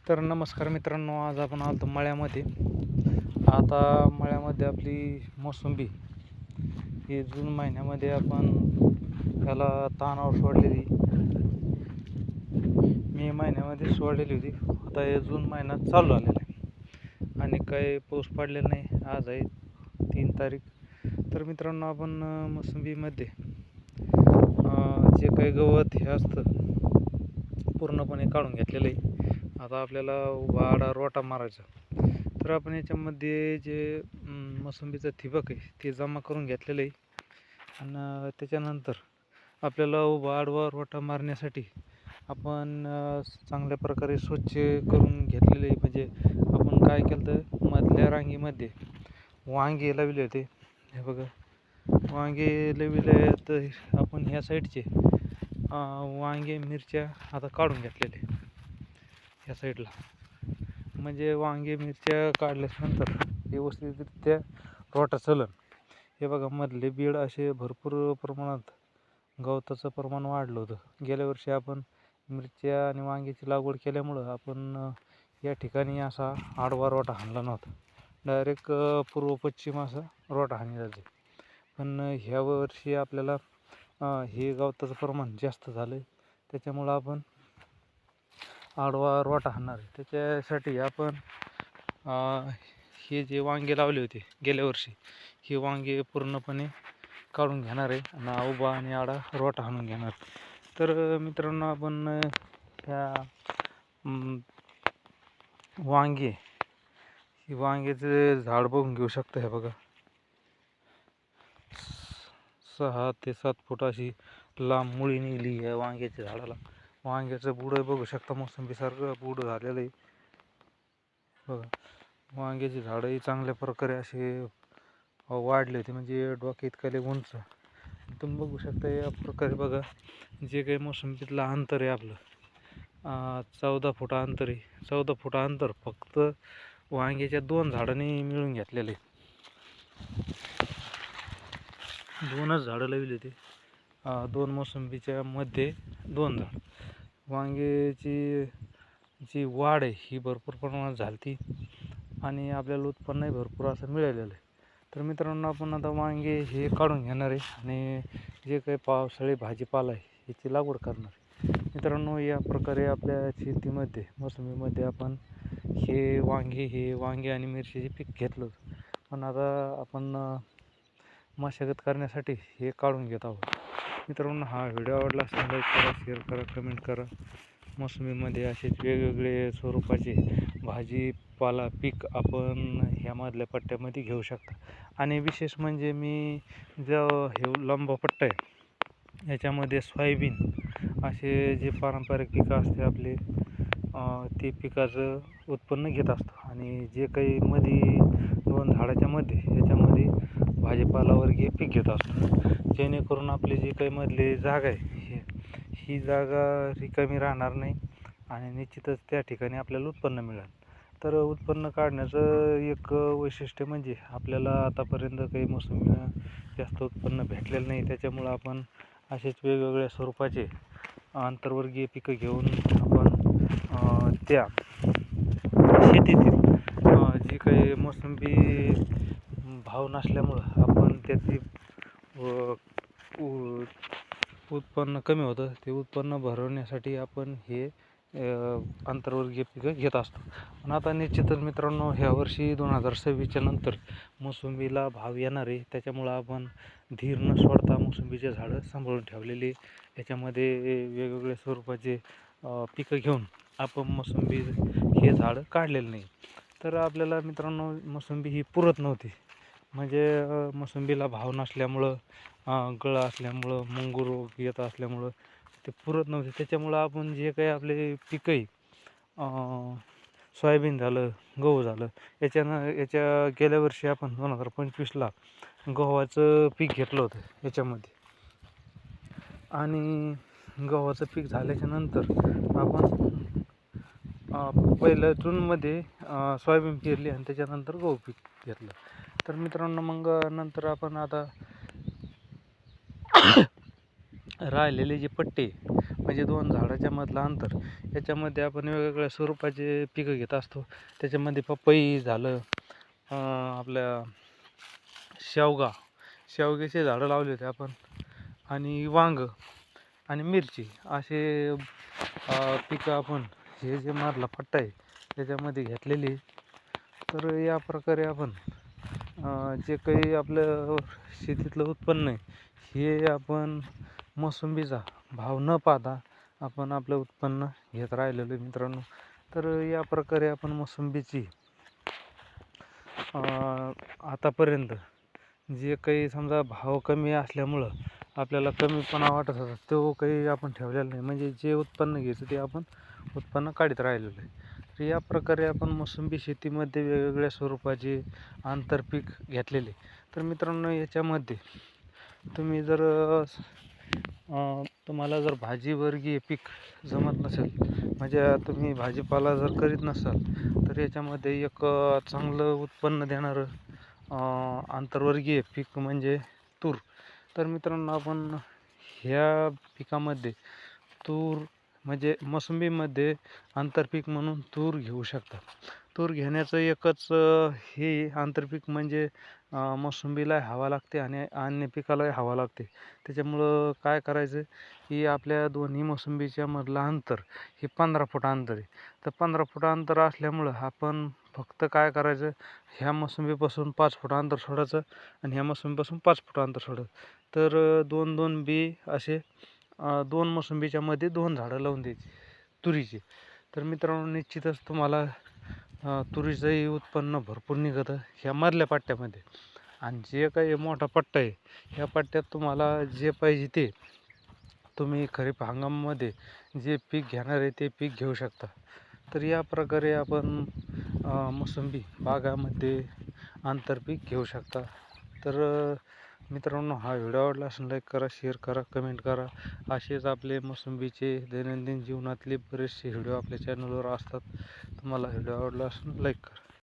तर नमस्कार मित्रांनो, आज आपण आलो मळ्यामध्ये. आता मळ्यामध्ये आपली मोसंबी ही जून महिन्यामध्ये आपण त्याला तानावर सोडलेली, मे महिन्यामध्ये सोडलेली होती. आता हे जून महिना चालू झालेला आहे आणि काही पाऊस पडलेला नाही. आज आहे 3 तारीख. तर मित्रांनो, आपण मोसंबीमध्ये जे काही गवत हे असतं पूर्णपणे काढून घेतलेलं आहे. आता आपल्याला वाडा रोटा मारायचा. तर आपण याच्यामध्ये जे मोसंबीचं ठिबक आहे ते जमा करून घेतलेलं आहे. आणि त्याच्यानंतर आपल्याला उभा आडवा रोटा मारण्यासाठी आपण चांगल्या प्रकारे स्वच्छ करून घेतलेले आहे. म्हणजे आपण काय केलं तर मधल्या रांगेमध्ये वांगे लावले होते. हे बघा, वांगे लावले तर आपण ह्या साईडचे वांगे मिरच्या आता काढून घेतलेले ह्या साईडला. म्हणजे वांगे मिरच्या काढल्यानंतर व्यवस्थितरित्या रोटा चलन. हे बघा, मधले बीड असे भरपूर प्रमाणात गवताचं प्रमाण वाढलं होतं. गेल्या वर्षी आपण मिरच्या आणि वांग्याची लागवड केल्यामुळं आपण या ठिकाणी असा आडवा रोटा हाणला नव्हता. डायरेक्ट पूर्व पश्चिम असा रोटा हाणला जाते. पण ह्या वर्षी आपल्याला हे गवताचं प्रमाण जास्त झालं आहे, त्याच्यामुळं आपण आडवा रोटा हाणणार आहे. त्याच्यासाठी आपण हे जे वांगे लावले होते गेल्या वर्षी, हे वांगे पूर्णपणे काढून घेणार आहे आणि उभा आणि आडा रोटा हाणून घेणार. तर मित्रांनो, आपण ह्या वांग्याचं झाड बघून घेऊ शकता. हे बघा, 6 ते 7 फूट अशी लांब मुळी निघली आहे वांग्याच्या झाडाला. वांग्याचं बुडं बघू शकता, मोसंबीसारखं बुडं झालेलं आहे. बघा, वांग्याची झाडंही चांगल्या प्रकारे असे वाढले होते, म्हणजे डोक्या इतकाले उंच. तुम्ही बघू शकता या प्रकारे. बघा, जे काही मोसंबीतलं अंतर आहे आपलं 14 फूट अंतर आहे. 14 फूट अंतर फक्त वांग्याच्या 2 झाडांनी मिळून घेतलेले. 2च झाडं लावली होती. 2 मोसंबीच्या मध्ये 2 झाड. वांग्याची जी वाढ आहे ही भरपूर प्रमाणात झाली आणि आपल्याला उत्पन्नही भरपूर असं मिळालेलं आहे. तर मित्रांनो, आपण आता वांगे हे काढून घेणार आहे आणि जे काही पावसाळी भाजीपाला आहे याची लागवड करणार आहे. मित्रांनो, या प्रकारे आपल्या शेतीमध्ये मोसंबीमध्ये आपण हे वांगे आणि मिरचीचे पीक घेतलं होतं. पण आता आपण मशागत करण्यासाठी हे काढून घेत आहोत. मित्रांनो, हा व्हिडिओ आवडला असेल लाईक करा, शेअर करा, कमेंट करा. मोसंबीमध्ये असेच वेगवेगळे स्वरूपाचे भाजीपाला पीक आपण ह्यामधल्या पट्ट्यामध्ये घेऊ शकता. आणि विशेष म्हणजे मी जो हे लंब पट्टा आहे याच्यामध्ये सोयाबीन असे जे पारंपरिक पिकं असते आपले ते पिकाचं उत्पन्न घेत असतो. आणि जे काही मध्ये 2 झाडाच्या मध्ये याच्यामध्ये भाजीपालावर्गीय पीक घेत असतो, जेणेकरून आपली जी काही मधली जागा आहे ही जागा रिकामी राहणार नाही आणि निश्चितच त्या ठिकाणी आपल्याला उत्पन्न मिळेल. तर उत्पन्न काढण्याचं एक वैशिष्ट्य म्हणजे आपल्याला आतापर्यंत काही मोसंबीनं जास्त उत्पन्न भेटलेलं नाही. त्याच्यामुळं आपण असेच वेगवेगळ्या स्वरूपाचे आंतरवर्गीय पिकं घेऊन आपण त्या शेतीतील जी काही मोसंबी भाव नसल्यामुळं आपण त्याची उत्पन्न कमी होतं, ते उत्पन्न भरवण्यासाठी आपण हे आंतरवर्गीय पिकं घेत असतो. पण आता निश्चितच मित्रांनो, ह्या वर्षी 2026च्या नंतर मोसंबीला भाव येणार आहे. त्याच्यामुळं आपण धीर न सोडता मोसंबीचे झाडं सांभाळून ठेवलेली. याच्यामध्ये वेगवेगळ्या स्वरूपाचे पिकं घेऊन आपण मोसंबी हे झाडं काढलेलं नाही. तर आपल्याला मित्रांनो, मोसंबी ही पुरत नव्हती. म्हणजे मोसंबीला भाव नसल्यामुळं, गळ असल्यामुळं, मुंगूर रोग येत असल्यामुळं ते पुरत नव्हते. त्याच्यामुळं आपण जे काही आपले पिकं आहे, सोयाबीन झालं, गहू झालं, याच्या गेल्या वर्षी आपण 2025ला गव्हाचं पीक घेतलं होतं याच्यामध्ये. आणि गव्हाचं पीक झाल्याच्या नंतर आपण पहिल्या जूनमध्ये सोयाबीन पेरली आणि त्याच्यानंतर गहू पीक घेतलं. तर मित्रांनो, मग नंतर आपण आता राहिलेले जे पट्टे, म्हणजे दोन झाडाच्या मधलं अंतर, याच्यामध्ये आपण वेगवेगळ्या स्वरूपाचे पिकं घेत असतो. त्याच्यामध्ये पपई झालं, आपल्या शेवग्याचे झाडं लावले होते आपण, आणि वांग आणि मिरची असे पिकं आपण हे जे मधला पट्टा आहे त्याच्यामध्ये घेतलेली. तर या प्रकारे आपण जे काही आपलं शेतीतलं उत्पन्न आहे हे आपण मोसंबीचा भाव न पाहता आपण आपलं उत्पन्न घेत राहिलेलो आहे मित्रांनो. तर या प्रकारे आपण मोसंबीची आतापर्यंत जे काही समजा भाव कमी असल्यामुळं आपल्याला कमीपणा वाटत होता तो काही आपण ठेवलेला नाही, म्हणजे जे उत्पन्न घ्यायचं ते आपण उत्पन्न काढत राहिलेलं आहे. तर या प्रकारे आपण मोसंबी शेतीमध्ये वेगवेगळ्या स्वरूपाचे आंतरपीक घेतलेले. तर मित्रांनो, याच्यामध्ये तुम्ही जर तुम्हाला जर भाजीवर्गीय पीक जमत नसेल, म्हणजे तुम्ही भाजीपाला जर करीत नसाल, तर याच्यामध्ये एक चांगलं उत्पन्न देणारं आंतरवर्गीय पीक म्हणजे तूर. तर मित्रांनो, आपण ह्या पिकामध्ये तूर म्हणजे मोसंबीमध्ये आंतरपीक म्हणून तूर घेऊ शकता. तूर घेण्याचं एकच हे आंतरपीक म्हणजे मोसंबीला हवा लागते आणि अन्य पिकालाही हवा लागते. त्याच्यामुळं काय करायचं की आपल्या दोन्ही मोसंबीच्या मधलं अंतर हे 15 फूट अंतर आहे. तर 15 फूट अंतर असल्यामुळं आपण फक्त काय करायचं, ह्या मोसंबीपासून 5 फूट अंतर सोडायचं आणि ह्या मोसंबीपासून 5 फूट अंतर सोडायचं. तर 2-2 बी असे 2 मोसंबीच्या मध्ये 2 झाडं लावून द्यायची तुरीची. तर मित्रांनो, निश्चितच तुम्हाला तुरीचंही उत्पन्न भरपूर निघतं ह्या मधल्या पट्ट्यामध्ये. आणि जे काही मोठा पट्टा आहे ह्या पट्ट्यात तुम्हाला जे पाहिजे ते तुम्ही खरीप हंगामामध्ये जे पीक घेणार आहे ते पीक घेऊ शकता. तर या प्रकारे आपण मोसंबी बागामध्ये आंतरपीक घेऊ शकता. तर मित्रांनो, हा व्हिडिओ आवडला असेल लाईक करा, शेअर करा, कमेंट करा. असेच आपले मोसंबीचे दैनंदिन जीवनातले बरेचसे व्हिडिओ आपल्या चॅनलवर असतात. तुम्हाला व्हिडिओ आवडला असेल लाईक करा.